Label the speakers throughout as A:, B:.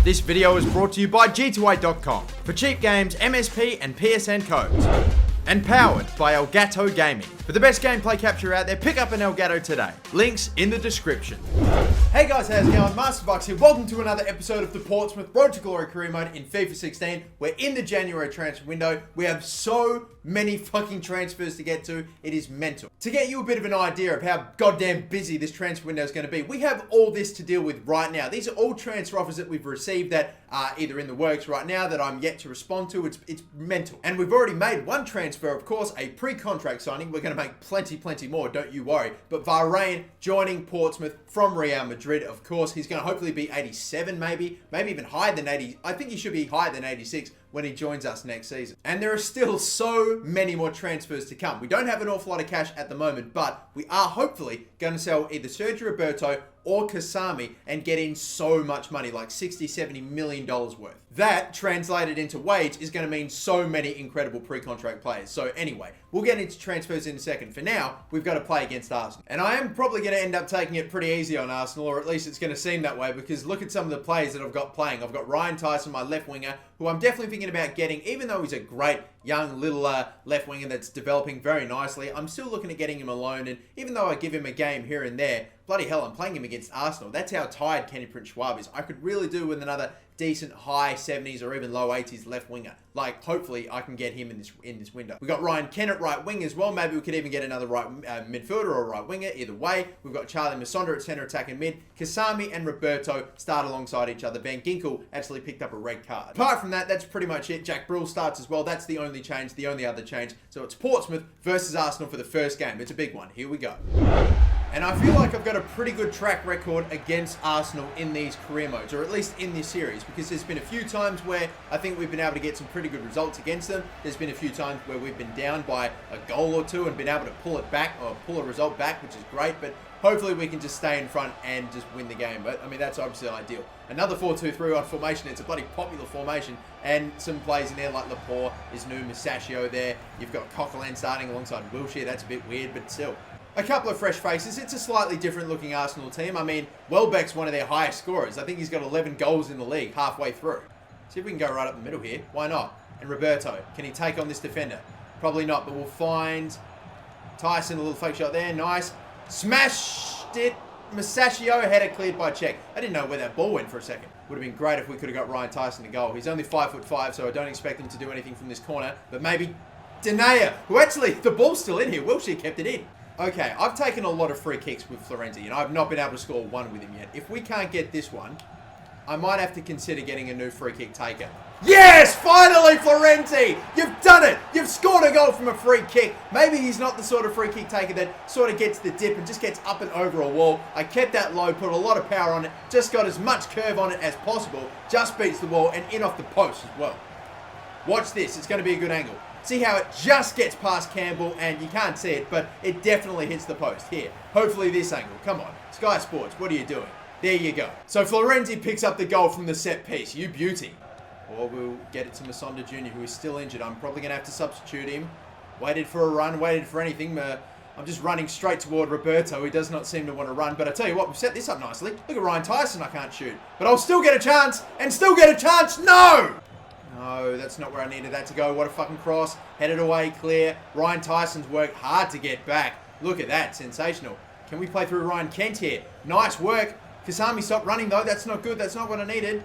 A: This video is brought to you by G2A.com for cheap games, MSP and PSN codes. And powered by Elgato Gaming. For the best gameplay capture out there, pick up an Elgato today. Links in the description. Hey guys, how's it going? MasterBucks here. Welcome to another episode of the Portsmouth Road to Glory career mode in FIFA 16. We're in the January transfer window. We have so many fucking transfers to get to. It is mental. To get you a bit of an idea of how goddamn busy this transfer window is going to be, we have all this to deal with right now. These are all transfer offers that we've received that are either in the works right now that I'm yet to respond to. It's mental. And we've already made one transfer, of course, a pre-contract signing. We're going to make plenty more, don't you worry. But Varane joining Portsmouth from Real Madrid, of course. He's going to hopefully be 87 maybe even higher than 80. I think he should be higher than 86 when he joins us next season. And there are still so many more transfers to come. We don't have an awful lot of cash at the moment, but we are hopefully going to sell either Sergio Roberto or Kasami and get in so much money, like $60-70 million worth. That, translated into wage, is going to mean so many incredible pre-contract players. So anyway, we'll get into transfers in a second. For now, we've got to play against Arsenal. And I am probably going to end up taking it pretty easy on Arsenal, or at least it's going to seem that way, because look at some of the players that I've got playing. I've got Ryan Tyson, my left winger, who I'm definitely thinking about getting, even though he's a great young little left winger that's developing very nicely. I'm still looking at getting him a loan, and even though I give him a game here and there, bloody hell, I'm playing him against Arsenal. That's how tired Kenny Prince Schwab is. I could really do with another decent high 70s or even low 80s left winger. Like, hopefully I can get him in this window. We've got Ryan Kennett right wing as well. Maybe we could even get another right midfielder or right winger. Either way, we've got Charlie Masonda at centre attack and mid. Kasami and Roberto start alongside each other. Van Ginkel actually picked up a red card. Apart from that, that's pretty much it. Jack Brill starts as well. That's the only change, the only other change. So it's Portsmouth versus Arsenal for the first game. It's a big one. Here we go. And I feel like I've got a pretty good track record against Arsenal in these career modes, or at least in this series, because there's been a few times where I think we've been able to get some pretty good results against them. There's been a few times where we've been down by a goal or two and been able to pull it back, or pull a result back, which is great, but hopefully we can just stay in front and just win the game. But, I mean, that's obviously ideal. Another 4-2-3-1 formation. It's a bloody popular formation. And some plays in there like Laporte, is new Musacchio there. You've got Coquelin starting alongside Wilshere. That's a bit weird, but still. A couple of fresh faces. It's a slightly different looking Arsenal team. I mean, Welbeck's one of their highest scorers. I think he's got 11 goals in the league halfway through. See if we can go right up the middle here. Why not? And Roberto, can he take on this defender? Probably not, but we'll find Tyson, a little fake shot there. Nice. Smashed it. Musacchio, header cleared by Czech. I didn't know where that ball went for a second. Would have been great if we could have got Ryan Tyson to goal. He's only 5'5", so I don't expect him to do anything from this corner. But maybe Denea, who actually, the ball's still in here. Wilshere kept it in. Okay, I've taken a lot of free kicks with Florenzi, and I've not been able to score one with him yet. If we can't get this one, I might have to consider getting a new free kick taker. Yes! Finally, Florenzi! You've done it! You've scored a goal from a free kick. Maybe he's not the sort of free kick taker that sort of gets the dip and just gets up and over a wall. I kept that low, put a lot of power on it, just got as much curve on it as possible, just beats the wall and in off the post as well. Watch this, it's going to be a good angle. See how it just gets past Campbell, and you can't see it, but it definitely hits the post. Here, hopefully this angle. Come on, Sky Sports, what are you doing? There you go. So Florenzi picks up the goal from the set piece. You beauty. Or we'll get it to Masonda Jr., who is still injured. I'm probably going to have to substitute him. Waited for a run, waited for anything. I'm just running straight toward Roberto. He does not seem to want to run. But I tell you what, we've set this up nicely. Look at Ryan Tyson, I can't shoot. But I'll still get a chance, and still get a chance. No! No, that's not where I needed that to go. What a fucking cross. Headed away, clear. Ryan Tyson's worked hard to get back. Look at that. Sensational. Can we play through Ryan Kent here? Nice work. Kasami stopped running, though. That's not good. That's not what I needed.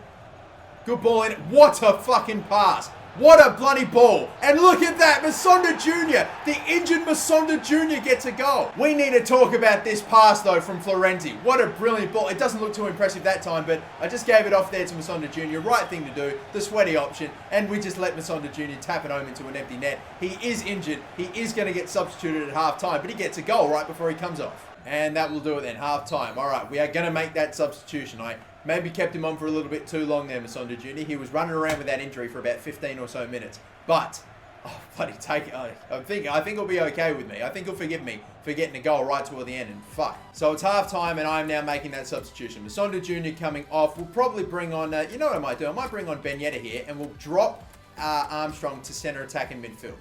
A: Good ball in. What a fucking pass. What a bloody ball. And look at that. Masonda Jr. The injured Masonda Jr. gets a goal. We need to talk about this pass, though, from Florenzi. What a brilliant ball. It doesn't look too impressive that time, but I just gave it off there to Masonda Jr. Right thing to do. The sweaty option. And we just let Masonda Jr. tap it home into an empty net. He is injured. He is going to get substituted at half time, but he gets a goal right before he comes off. And that will do it then. Half time. All right, we are going to make that substitution. I maybe kept him on for a little bit too long there, Masonda Jr. He was running around with that injury for about 15 or so minutes. But, oh, bloody take it. I think he'll be okay with me. I think he'll forgive me for getting a goal right toward the end, and fuck. So it's half time, and I am now making that substitution. Masonda Jr. coming off. We'll probably bring on, you know what I might do? I might bring on Ben Yedder here, and we'll drop Armstrong to centre attack and midfield.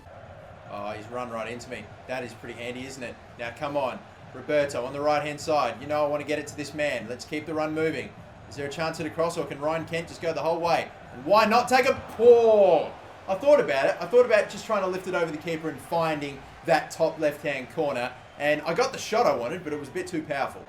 A: Oh, he's run right into me. That is pretty handy, isn't it? Now, come on. Roberto on the right-hand side. You know I want to get it to this man. Let's keep the run moving. Is there a chance at a cross, or can Ryan Kent just go the whole way? And why not take a paw? I thought about it. I thought about just trying to lift it over the keeper and finding that top left-hand corner. And I got the shot I wanted, but it was a bit too powerful.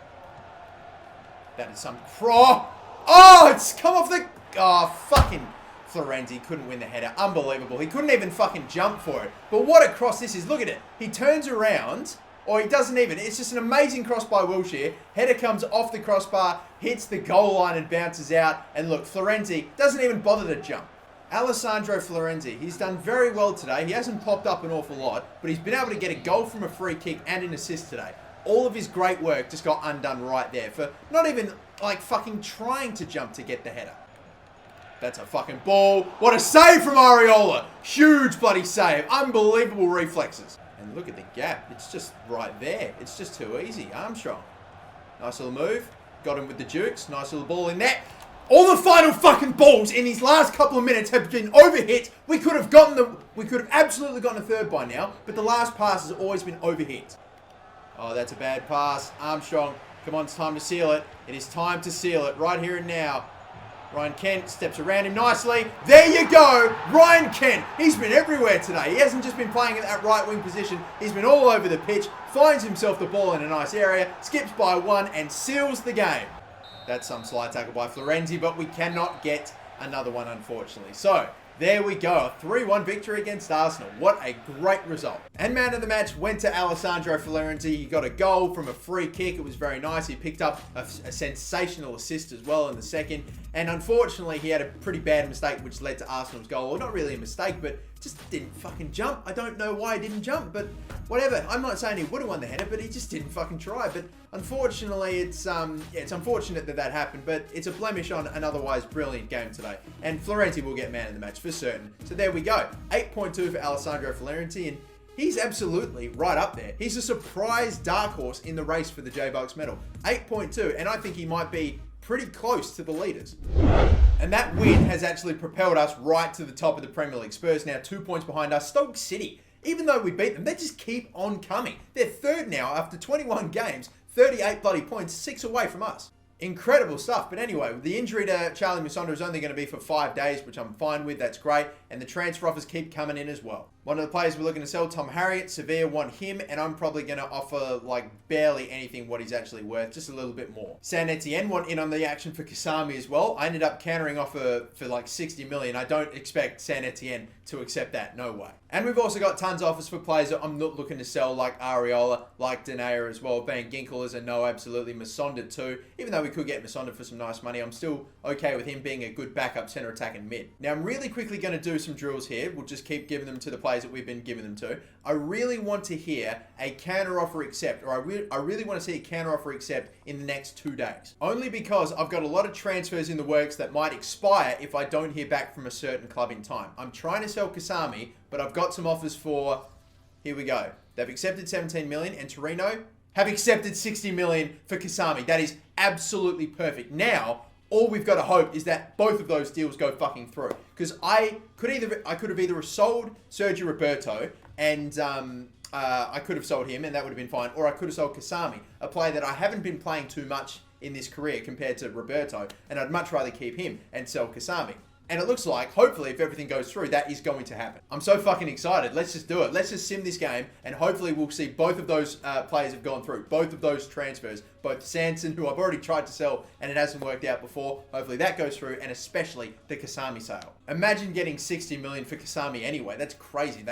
A: That is some cross. Oh, it's come off the... Oh, fucking Florenzi couldn't win the header. Unbelievable. He couldn't even fucking jump for it. But what a cross this is. Look at it. He turns around... Or he doesn't even. It's just an amazing cross by Wilshere. Header comes off the crossbar, hits the goal line and bounces out. And look, Florenzi doesn't even bother to jump. Alessandro Florenzi, he's done very well today. He hasn't popped up an awful lot, but he's been able to get a goal from a free kick and an assist today. All of his great work just got undone right there for not even, like, fucking trying to jump to get the header. That's a fucking ball. What a save from Areola. Huge bloody save. Unbelievable reflexes. And look at the gap. It's just right there. It's just too easy. Armstrong. Nice little move. Got him with the jukes. Nice little ball in there. All the final fucking balls in these last couple of minutes have been overhit. We could have absolutely gotten a third by now, but the last pass has always been overhit. Oh, that's a bad pass. Armstrong. Come on, it's time to seal it. It is time to seal it right here and now. Ryan Kent steps around him nicely. There you go. Ryan Kent. He's been everywhere today. He hasn't just been playing at that right wing position. He's been all over the pitch. Finds himself the ball in a nice area. Skips by one and seals the game. That's some slide tackle by Florenzi, but we cannot get another one, unfortunately. So, there we go. A 3-1 victory against Arsenal. What a great result. And man of the match went to Alessandro Florenzi. He got a goal from a free kick. It was very nice. He picked up a sensational assist as well in the second. And unfortunately, he had a pretty bad mistake, which led to Arsenal's goal. Well, not really a mistake, but just didn't fucking jump. I don't know why he didn't jump, but whatever. I'm not saying he would have won the header, but he just didn't fucking try. But unfortunately, it's unfortunate that happened, but it's a blemish on an otherwise brilliant game today. And Florenzi will get man of the match for certain. So there we go. 8.2 for Alessandro Florenzi, and he's absolutely right up there. He's a surprise dark horse in the race for the J-Bucks medal. 8.2, and I think he might be pretty close to the leaders. And that win has actually propelled us right to the top of the Premier League. Spurs now 2 points behind us. Stoke City, even though we beat them, they just keep on coming. They're third now after 21 games, 38 bloody points, 6 away from us. Incredible stuff. But anyway, the injury to Charlie Musonda is only going to be for 5 days, which I'm fine with. That's great. And the transfer offers keep coming in as well. One of the players we're looking to sell, Tom Harriott. Sevilla want him, and I'm probably going to offer like barely anything what he's actually worth, just a little bit more. San Etienne want in on the action for Kasami as well. I ended up countering offer for like 60 million. I don't expect San Etienne to accept that. No way. And we've also got tons of offers for players that I'm not looking to sell, like Areola, like Denayer as well. Van Ginkel is a no, absolutely. Musonda too. Even though we could get Musonda for some nice money, I'm still okay with him being a good backup centre attack and mid. Now, I'm really quickly going to do some drills here. We'll just keep giving them to the players that we've been giving them to. I really want to hear a counter offer accept, or I really want to see a counter offer accept in the next 2 days. Only because I've got a lot of transfers in the works that might expire if I don't hear back from a certain club in time. I'm trying to sell Kasami, but I've got some offers for, here we go. They've accepted 17 million, and Torino have accepted 60 million for Kasami. That is absolutely perfect. Now, all we've got to hope is that both of those deals go fucking through. Because I could have either sold Sergio Roberto and I could have sold him and that would have been fine. Or I could have sold Kasami, a player that I haven't been playing too much in this career compared to Roberto. And I'd much rather keep him and sell Kasami. And it looks like, hopefully, if everything goes through, that is going to happen. I'm so fucking excited. Let's just do it. Let's just sim this game, and hopefully we'll see both of those players have gone through. Both of those transfers. Both Sanson, who I've already tried to sell, and it hasn't worked out before. Hopefully that goes through, and especially the Kasami sale. Imagine getting 60 million for Kasami anyway. That's crazy.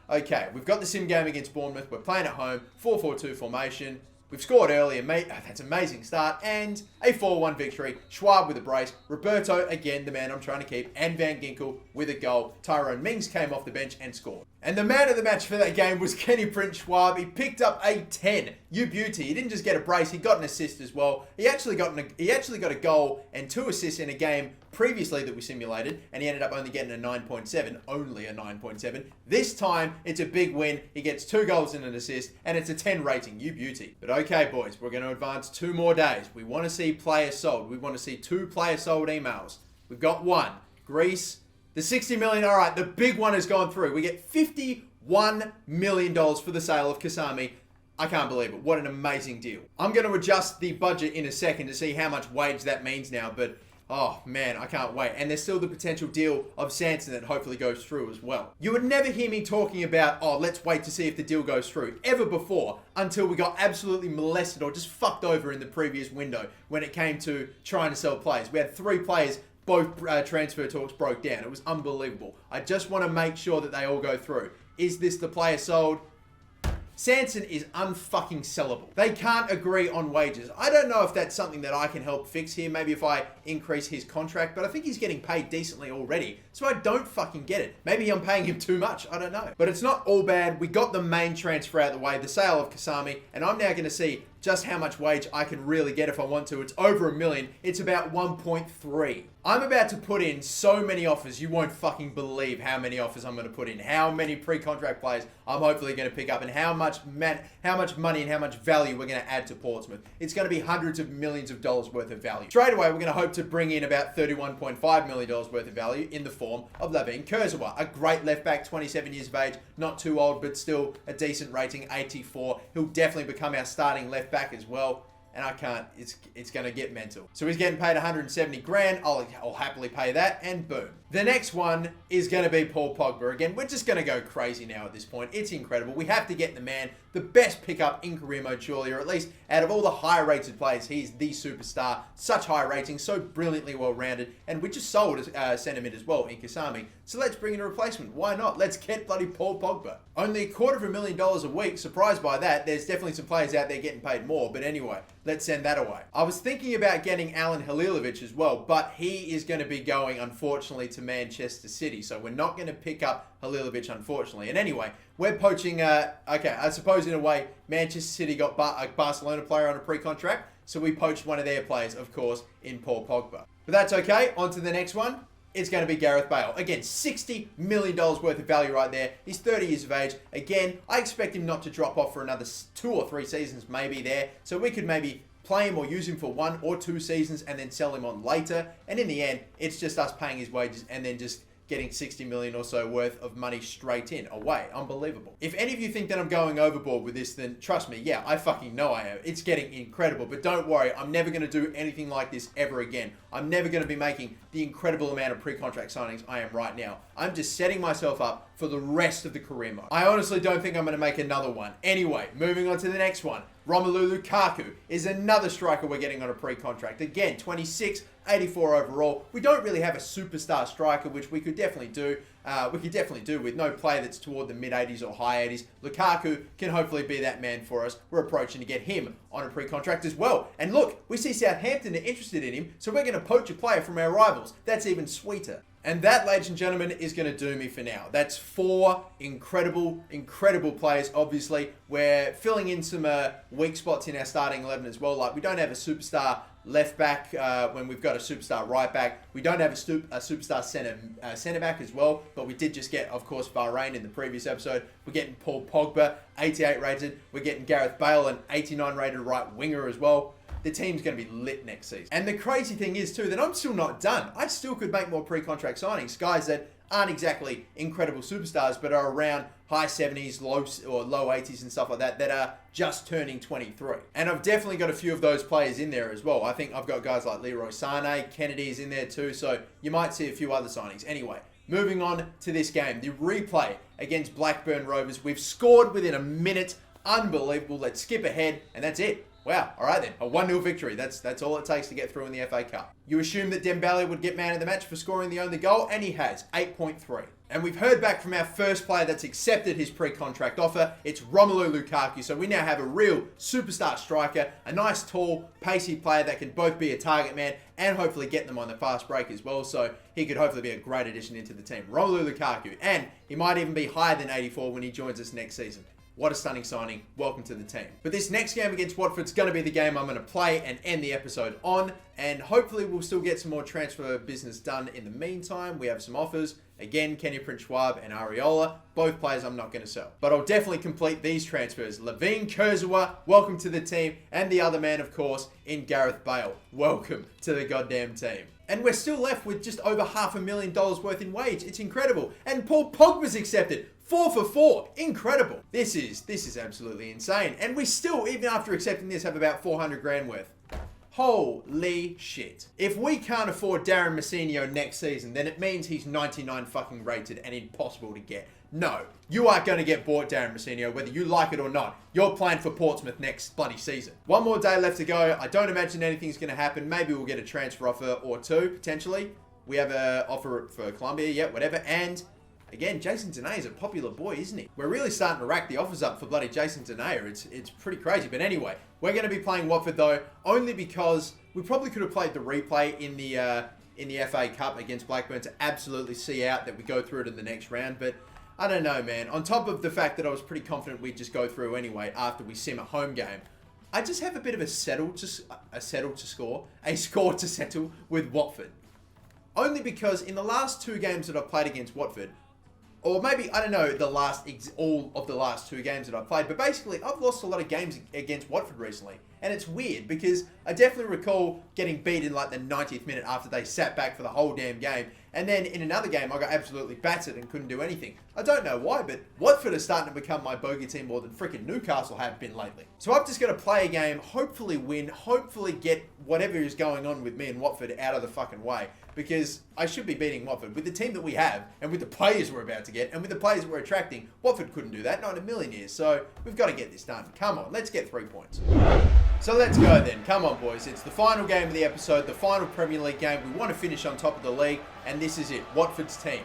A: Okay, we've got the sim game against Bournemouth. We're playing at home. 4-4-2 formation. We've scored early, and that's an amazing start, and a 4-1 victory. Schwab with a brace. Roberto, again, the man I'm trying to keep, and Van Ginkel with a goal. Tyrone Mings came off the bench and scored. And the man of the match for that game was Kenny Prince Schwab. He picked up a 10. You beauty. He didn't just get a brace, he got an assist as well. He actually got a goal and 2 assists in a game previously that we simulated, and he ended up only getting a 9.7, only a 9.7. This time, it's a big win. He gets 2 goals and an assist, and it's a 10 rating. You beauty. But okay, boys, we're going to advance 2 more days. We want to see players sold. We want to see 2 player sold emails. We've got 1. Greece. The 60 million, all right, the big one has gone through. We get $51 million for the sale of Kasami. I can't believe it. What an amazing deal. I'm going to adjust the budget in a second to see how much wage that means now, but oh man, I can't wait. And there's still the potential deal of Sanson that hopefully goes through as well. You would never hear me talking about, oh, let's wait to see if the deal goes through, ever before, until we got absolutely molested or just fucked over in the previous window when it came to trying to sell players. We had 3 players, both transfer talks broke down. It was unbelievable. I just want to make sure that they all go through. Is this the player sold? Sanson is unfucking sellable. They can't agree on wages. I don't know if that's something that I can help fix here. Maybe if I increase his contract, but I think he's getting paid decently already. So I don't fucking get it. Maybe I'm paying him too much. I don't know. But it's not all bad. We got the main transfer out of the way, the sale of Kasami, and I'm now going to see just how much wage I can really get if I want to. It's over $1 million. It's about 1.3. I'm about to put in so many offers. You won't fucking believe how many offers I'm going to put in. How many pre-contract players I'm hopefully going to pick up, and how much money and how much value we're going to add to Portsmouth. It's going to be hundreds of millions of dollars worth of value. Straight away, we're going to hope to bring in about $31.5 million worth of value in the form of Lavine Kurzawa, a great left back, 27 years of age, not too old, but still a decent rating, 84. He'll definitely become our starting left back as well. And I can't, it's going to get mental. So he's getting paid 170 grand. I'll happily pay that, and boom. The next one is going to be Paul Pogba. Again, we're just going to go crazy now at this point. It's incredible. We have to get the man, the best pickup in career mode surely, or at least out of all the high rated players, he's the superstar. Such high ratings, so brilliantly well rounded. And we just sold centre mid as well in Kasami. So let's bring in a replacement. Why not? Let's get bloody Paul Pogba. Only $250,000 a week. Surprised by that. There's definitely some players out there getting paid more. But anyway, let's send that away. I was thinking about getting Alan Halilovic as well, but he is going to be going, unfortunately, to Manchester City. So we're not going to pick up Halilovic, unfortunately. And anyway, we're poaching, okay, I suppose in a way, Manchester City got a Barcelona player on a pre-contract. So we poached one of their players, of course, in Paul Pogba. But that's okay. On to the next one. It's going to be Gareth Bale. Again, $60 million worth of value right there. He's 30 years of age. Again, I expect him not to drop off for another 2 or 3 seasons, maybe there. So we could maybe play him or use him for 1 or 2 seasons and then sell him on later. And in the end, it's just us paying his wages and then just getting 60 million or so worth of money straight in, away. Unbelievable. If any of you think that I'm going overboard with this, then trust me, yeah, I fucking know I am. It's getting incredible, but don't worry, I'm never going to do anything like this ever again. I'm never going to be making the incredible amount of pre-contract signings I am right now. I'm just setting myself up for the rest of the career mode. I honestly don't think I'm going to make another one. Anyway, moving on to the next one. Romelu Lukaku is another striker we're getting on a pre-contract. Again, 26, 84 overall. We don't really have a superstar striker, which we could definitely do. With no player that's toward the mid-80s or high 80s. Lukaku can hopefully be that man for us. We're approaching to get him on a pre-contract as well. And look, we see Southampton are interested in him, so we're going to poach a player from our rivals. That's even sweeter. And that, ladies and gentlemen, is going to do me for now. That's 4 incredible players, obviously. We're filling in some weak spots in our starting 11 as well. Like, we don't have a superstar left back when we've got a superstar right back. We don't have a superstar centre back as well, but we did just get, of course, Bahrain in the previous episode. We're getting Paul Pogba, 88 rated. We're getting Gareth Bale, an 89 rated right winger as well. The team's going to be lit next season. And the crazy thing is, too, that I'm still not done. I still could make more pre-contract signings. Guys that aren't exactly incredible superstars, but are around high 70s, low 80s and stuff like that, that are just turning 23. And I've definitely got a few of those players in there as well. I think I've got guys like Leroy Sané, Kennedy's in there too, so you might see a few other signings. Anyway, moving on to this game. The replay against Blackburn Rovers. We've scored within a minute. Unbelievable. Let's skip ahead, and that's it. Wow, all right then, a 1-0 victory. That's all it takes to get through in the FA Cup. You assume that Dembele would get man of the match for scoring the only goal, and he has, 8.3. And we've heard back from our first player that's accepted his pre-contract offer. It's Romelu Lukaku. So we now have a real superstar striker, a nice, tall, pacey player that can both be a target man and hopefully get them on the fast break as well. So he could hopefully be a great addition into the team. Romelu Lukaku, and he might even be higher than 84 when he joins us next season. What a stunning signing. Welcome to the team. But this next game against Watford is going to be the game I'm going to play and end the episode on. And hopefully we'll still get some more transfer business done in the meantime. We have some offers. Again, Kenny Prince Schwab and Areola. Both players I'm not going to sell. But I'll definitely complete these transfers. Lavine Kurzawa, welcome to the team. And the other man, of course, in Gareth Bale. Welcome to the goddamn team. And we're still left with just over $500,000 worth in wage. It's incredible. And Paul Pogba's accepted. 4 for 4. Incredible. This is absolutely insane. And we still, even after accepting this, have about 400 grand worth. Holy shit. If we can't afford Darren Messinio next season, then it means he's 99 fucking rated and impossible to get. No, you aren't going to get bought, Darren Messinio, whether you like it or not. You're playing for Portsmouth next bloody season. One more day left to go. I don't imagine anything's going to happen. Maybe we'll get a transfer offer or two, potentially. We have an offer for Colombia, yeah, whatever. And again, Jason Denayer is a popular boy, isn't he? We're really starting to rack the offers up for bloody Jason Denayer. It's pretty crazy. But anyway, we're going to be playing Watford, though, only because we probably could have played the replay in the FA Cup against Blackburn to absolutely see out that we go through it in the next round. But I don't know, man. On top of the fact that I was pretty confident we'd just go through anyway after we sim a home game, I just have a bit of a score to settle with Watford. Only because in the last 2 games that I've played against Watford, or maybe, I don't know, all of the last 2 games that I've played, but basically, I've lost a lot of games against Watford recently. And it's weird, because I definitely recall getting beat in like the 90th minute after they sat back for the whole damn game. And then in another game, I got absolutely battered and couldn't do anything. I don't know why, but Watford is starting to become my bogey team more than freaking Newcastle have been lately. So I've just got to play a game, hopefully win, hopefully get whatever is going on with me and Watford out of the fucking way. Because I should be beating Watford. With the team that we have, and with the players we're about to get, and with the players we're attracting, Watford couldn't do that, not in a million years. So we've got to get this done. Come on, let's get 3 points. So let's go then. Come on, boys. It's the final game of the episode, the final Premier League game. We want to finish on top of the league, and this is it. Watford's team.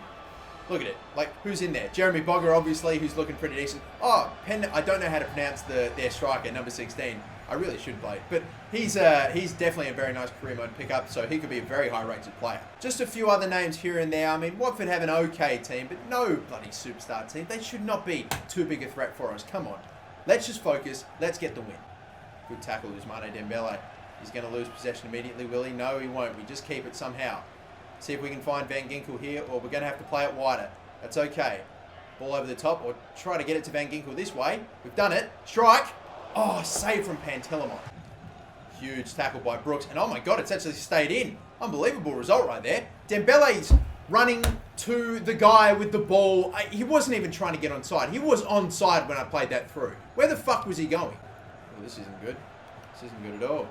A: Look at it. Like, who's in there? Jeremy Bogger, obviously, who's looking pretty decent. Oh, I don't know how to pronounce their striker, number 16. I really should play. But he's definitely a very nice career mode pickup, so he could be a very high-rated player. Just a few other names here and there. I mean, Watford have an okay team, but no bloody superstar team. They should not be too big a threat for us. Come on. Let's just focus. Let's get the win. Good tackle, Ousmane Dembele. He's going to lose possession immediately, will he? No, he won't. We just keep it somehow. See if we can find Van Ginkel here, or we're going to have to play it wider. That's okay. Ball over the top, or try to get it to Van Ginkel this way. We've done it. Strike. Oh, save from Pantelimon. Huge tackle by Brooks. And oh my God, it's actually stayed in. Unbelievable result right there. Dembele's running to the guy with the ball. He wasn't even trying to get onside. He was onside when I played that through. Where the fuck was he going? Oh, this isn't good. This isn't good at all.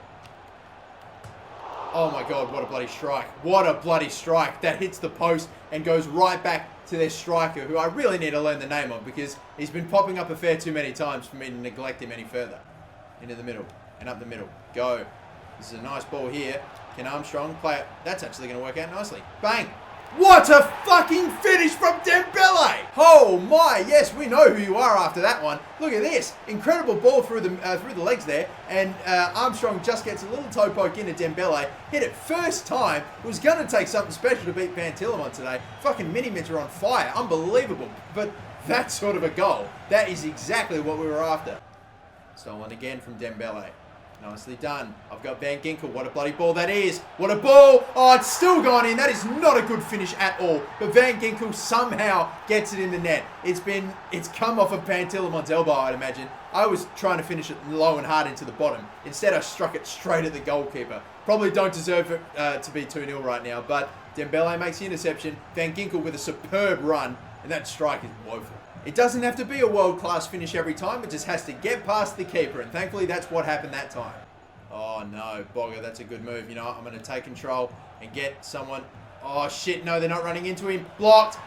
A: Oh my God, what a bloody strike. What a bloody strike. That hits the post and goes right back to their striker, who I really need to learn the name of because he's been popping up a fair too many times for me to neglect him any further. Into the middle and up the middle. Go. This is a nice ball here. Can Armstrong play it? That's actually going to work out nicely. Bang. What a fucking finish from Dembele! Oh my, yes, we know who you are after that one. Look at this. Incredible ball through the legs there. And Armstrong just gets a little toe poke into Dembele. Hit it first time. It was going to take something special to beat Pantelimon today. Fucking mini-mids are on fire. Unbelievable. But that sort of a goal, that is exactly what we were after. Stolen again from Dembele. Nicely done. I've got Van Ginkel. What a bloody ball that is. What a ball. Oh, it's still gone in. That is not a good finish at all. But Van Ginkel somehow gets it in the net. It's come off of Pantelimon's elbow, I'd imagine. I was trying to finish it low and hard into the bottom. Instead, I struck it straight at the goalkeeper. Probably don't deserve it to be 2-0 right now. But Dembele makes the interception. Van Ginkel with a superb run. And that strike is woeful. It doesn't have to be a world-class finish every time. It just has to get past the keeper. And thankfully, that's what happened that time. Oh, no. Bogger, that's a good move. You know what? I'm going to take control and get someone. Oh, shit. No, they're not running into him. Blocked.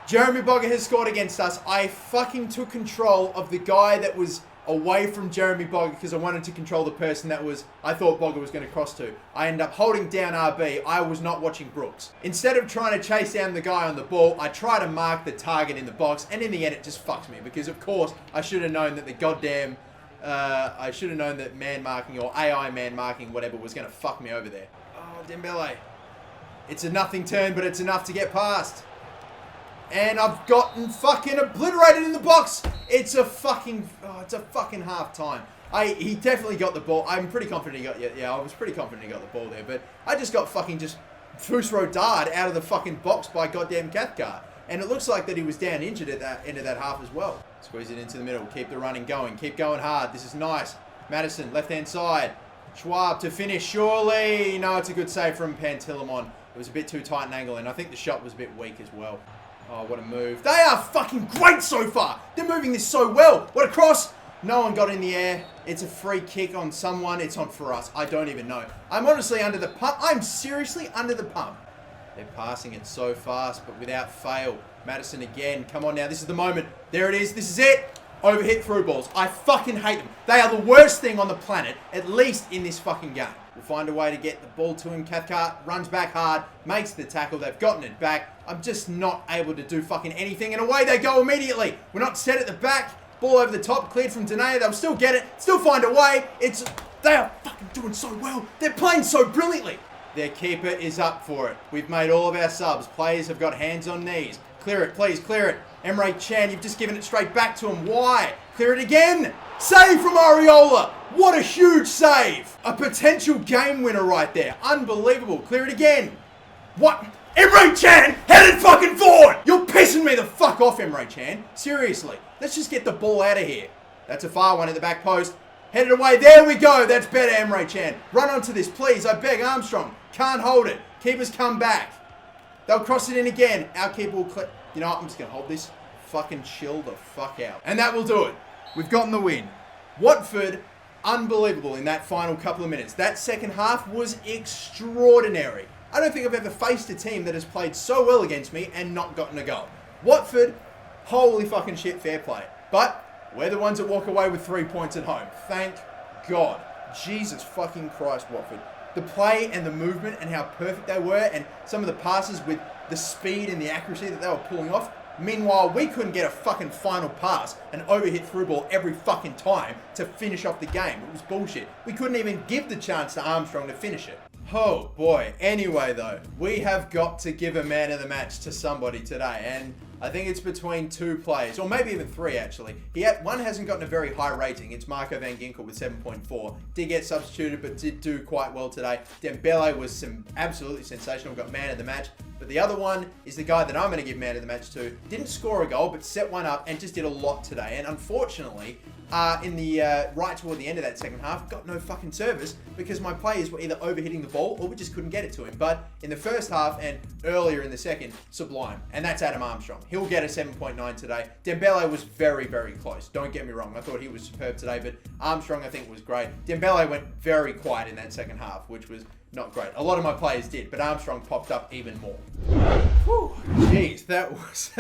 A: Jeremy Bogger has scored against us. I fucking took control of the guy that was away from Jeremy Bogger because I wanted to control the person that I thought Bogger was going to cross to. I ended up holding down RB. I was not watching Brooks. Instead of trying to chase down the guy on the ball, I try to mark the target in the box, and in the end it just fucks me because of course I should have known that the goddamn I should have known that man marking or AI man marking whatever was going to fuck me over there. Oh, Dembele. It's a nothing turn, but it's enough to get past. And I've gotten fucking obliterated in the box. It's a fucking half time. He definitely got the ball. I'm pretty confident he got, yeah, I was pretty confident he got the ball there. But I just got fucking just Fusro-Dard out of the fucking box by goddamn Cathcart. And it looks like that he was down injured at that end of that half as well. Squeeze it into the middle. Keep the running going. Keep going hard. This is nice. Madison, left-hand side. Schwab to finish. Surely. No, it's a good save from Pantelimon. It was a bit too tight an angle, and I think the shot was a bit weak as well. Oh, what a move. They are fucking great so far. They're moving this so well. What a cross. No one got in the air. It's a free kick on someone. It's on for us. I don't even know. I'm honestly under the pump. I'm seriously under the pump. They're passing it so fast, but without fail. Madison again. Come on now. This is the moment. There it is. This is it. Overhit through balls. I fucking hate them. They are the worst thing on the planet, at least in this fucking game. We'll find a way to get the ball to him. Cathcart runs back hard, makes the tackle. They've gotten it back. I'm just not able to do fucking anything, and away they go immediately. We're not set at the back. Ball over the top, cleared from Danae. They'll still get it, still find a way. They are fucking doing so well. They're playing so brilliantly. Their keeper is up for it. We've made all of our subs. Players have got hands on knees. Clear it, please, clear it. Emre Can, you've just given it straight back to him. Why? Clear it again. Save from Areola. What a huge save. A potential game winner right there. Unbelievable. Clear it again. What? Emre Can, headed fucking forward. You're pissing me the fuck off, Emre Can. Seriously. Let's just get the ball out of here. That's a far one at the back post. Headed away. There we go. That's better, Emre Can. Run onto this, please. I beg. Armstrong. Can't hold it. Keepers come back. They'll cross it in again. Our keeper will clip. You know what? I'm just going to hold this. Fucking chill the fuck out. And that will do it. We've gotten the win. Watford, unbelievable in that final couple of minutes. That second half was extraordinary. I don't think I've ever faced a team that has played so well against me and not gotten a goal. Watford, holy fucking shit, fair play. But we're the ones that walk away with 3 points at home. Thank God. Jesus fucking Christ, Watford. The play and the movement and how perfect they were, and some of the passes with the speed and the accuracy that they were pulling off. Meanwhile, we couldn't get a fucking final pass, an overhit through ball every fucking time to finish off the game. It was bullshit. We couldn't even give the chance to Armstrong to finish it. Oh boy. Anyway though, we have got to give a man of the match to somebody today, and I think it's between two players, or maybe even three actually. One hasn't gotten a very high rating. It's Marco van Ginkel with 7.4. Did get substituted, but did do quite well today. Dembele was absolutely sensational, got man of the match. But the other one is the guy that I'm going to give man of the match to. Didn't score a goal, but set one up and just did a lot today. And unfortunately, in the right toward the end of that second half, got no fucking service because my players were either overhitting the ball or we just couldn't get it to him. But in the first half and earlier in the second, sublime. And that's Adam Armstrong. He'll get a 7.9 today. Dembele was very, very close. Don't get me wrong. I thought he was superb today, but Armstrong I think was great. Dembele went very quiet in that second half, which was not great. A lot of my players did, but Armstrong popped up even more. Whew, jeez, that was...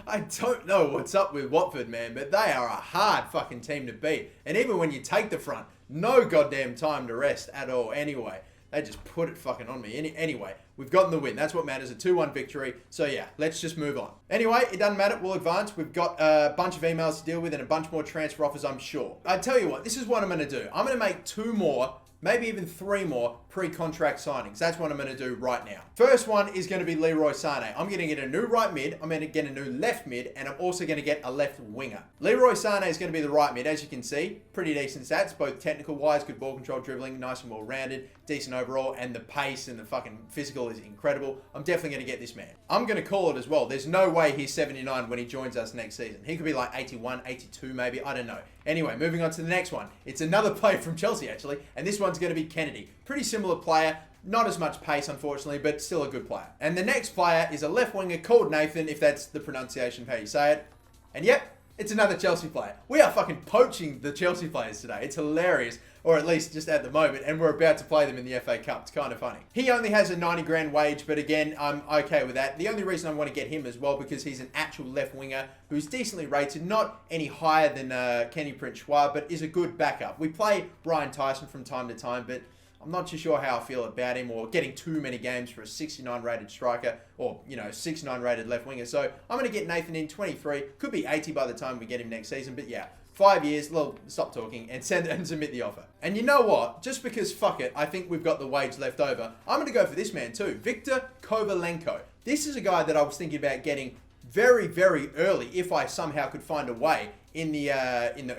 A: I don't know what's up with Watford, man, but they are a hard fucking team to beat. And even when you take the front, no goddamn time to rest at all. Anyway, they just put it fucking on me. Anyway, we've gotten the win. That's what matters, a 2-1 victory. So yeah, let's just move on. Anyway, it doesn't matter. We'll advance. We've got a bunch of emails to deal with and a bunch more transfer offers, I'm sure. I tell you what, this is what I'm going to do. I'm going to make 2 more, maybe even 3 more pre-contract signings. That's what I'm going to do right now. First one is going to be Leroy Sané. I'm going to get a new right mid, I'm going to get a new left mid, and I'm also going to get a left winger. Leroy Sané is going to be the right mid, as you can see. Pretty decent stats, both technical-wise, good ball control, dribbling, nice and well-rounded, decent overall, and the pace and the fucking physical is incredible. I'm definitely going to get this man. I'm going to call it as well. There's no way he's 79 when he joins us next season. He could be like 81, 82 maybe, I don't know. Anyway, moving on to the next one. It's another player from Chelsea, actually, and this one's going to be Kennedy. Pretty similar player. Not as much pace, unfortunately, but still a good player. And the next player is a left winger called Nathan, if that's the pronunciation of how you say it. And yep, it's another Chelsea player. We are fucking poaching the Chelsea players today. It's hilarious, or at least just at the moment, and we're about to play them in the FA Cup. It's kind of funny. He only has a 90 grand wage, but again, I'm okay with that. The only reason I want to get him as well, because he's an actual left winger who's decently rated, not any higher than Kenny Prince Schwab, but is a good backup. We play Brian Tyson from time to time, but I'm not too sure how I feel about him, or getting too many games for a 69 rated striker, or, 69 rated left winger. So I'm going to get Nathan in 23. Could be 80 by the time we get him next season. But yeah, 5 years, well, stop talking and send and submit the offer. And you know what? Just because fuck it, I think we've got the wage left over, I'm going to go for this man too. Victor Kovalenko. This is a guy that I was thinking about getting very, very early if I somehow could find a way in the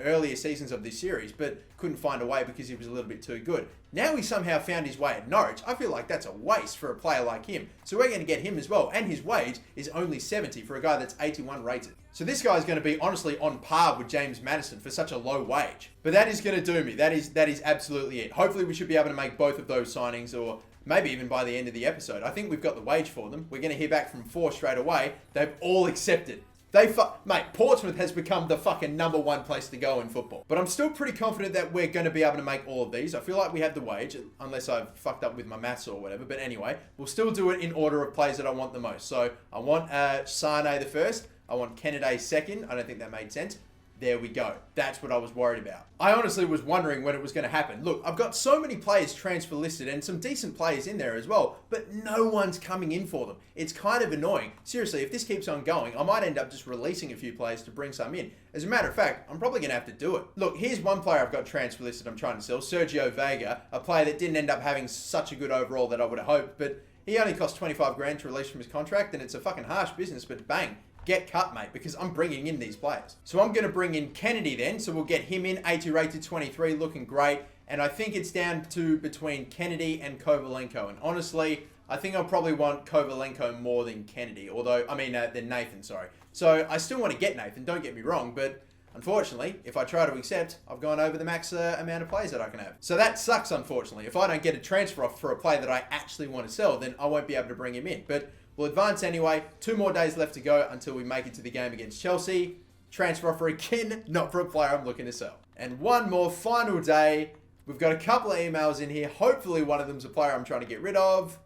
A: earlier seasons of this series, but couldn't find a way because he was a little bit too good. Now he somehow found his way at Norwich. I feel like that's a waste for a player like him. So we're going to get him as well. And his wage is only 70 for a guy that's 81 rated. So this guy's going to be honestly on par with James Maddison for such a low wage. But that is going to do me. That is absolutely it. Hopefully we should be able to make both of those signings, or maybe even by the end of the episode. I think we've got the wage for them. We're going to hear back from 4 straight away. They've all accepted. Mate, Portsmouth has become the fucking #1 place to go in football. But I'm still pretty confident that we're going to be able to make all of these. I feel like we have the wage, unless I've fucked up with my maths or whatever. But anyway, we'll still do it in order of players that I want the most. So I want Sane the first. I want Kennedy second. I don't think that made sense. There we go. That's what I was worried about. I honestly was wondering when it was going to happen. Look, I've got so many players transfer listed and some decent players in there as well, but no one's coming in for them. It's kind of annoying. Seriously, if this keeps on going, I might end up just releasing a few players to bring some in. As a matter of fact, I'm probably going to have to do it. Look, here's one player I've got transfer listed I'm trying to sell, Sergio Vega, a player that didn't end up having such a good overall that I would have hoped, but he only cost 25 grand to release from his contract, and it's a fucking harsh business, but bang. Get cut, mate, because I'm bringing in these players. So I'm going to bring in Kennedy then. So we'll get him in, 80 rated 23, looking great. And I think it's down to between Kennedy and Kovalenko. And honestly, I think I'll probably want Kovalenko more than Kennedy. Than Nathan, sorry. So I still want to get Nathan, don't get me wrong. But unfortunately, if I try to accept, I've gone over the max amount of players that I can have. So that sucks, unfortunately. If I don't get a transfer off for a player that I actually want to sell, then I won't be able to bring him in. But we'll advance anyway. 2 more days left to go until we make it to the game against Chelsea. Transfer offer again, not for a player I'm looking to sell. And one more final day. We've got a couple of emails in here. Hopefully one of them's a player I'm trying to get rid of.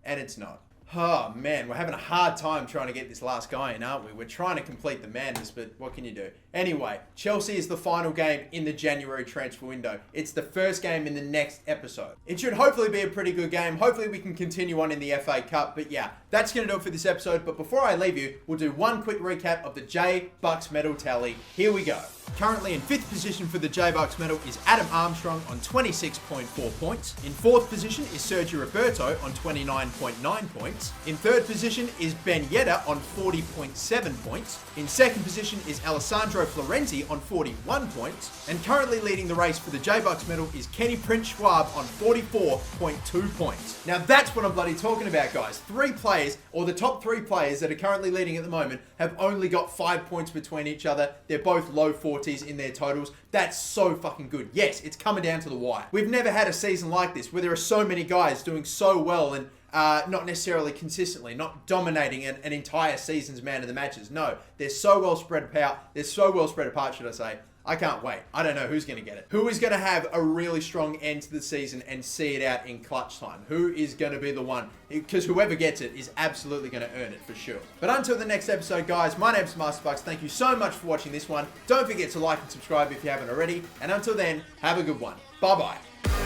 A: And it's not. Oh man, we're having a hard time trying to get this last guy in, aren't we? We're trying to complete the madness, but what can you do? Anyway, Chelsea is the final game in the January transfer window. It's the first game in the next episode. It should hopefully be a pretty good game. Hopefully we can continue on in the FA Cup, but yeah, that's going to do it for this episode. But before I leave you, we'll do one quick recap of the J-Bucks medal tally. Here we go. Currently in 5th position for the J-Bucks medal is Adam Armstrong on 26.4 points. In 4th position is Sergio Roberto on 29.9 points. In 3rd position is Ben Yedder on 40.7 points. In 2nd position is Alessandro Florenzi on 41 points. And currently leading the race for the J-Bucks medal is Kenny Prince Schwab on 44.2 points. Now that's what I'm bloody talking about, guys. 3 players, or the top 3 players that are currently leading at the moment, have only got 5 points between each other. They're both low 40s in their totals. That's so fucking good. Yes, it's coming down to the wire. We've never had a season like this where there are so many guys doing so well and not necessarily consistently, not dominating an entire season's man of the matches. No, they're so well spread apart. They're so well spread apart, should I say. I can't wait. I don't know who's going to get it. Who is going to have a really strong end to the season and see it out in clutch time? Who is going to be the one? Because whoever gets it is absolutely going to earn it for sure. But until the next episode, guys, my name's MasterBucks. Thank you so much for watching this one. Don't forget to like and subscribe if you haven't already. And until then, have a good one. Bye-bye.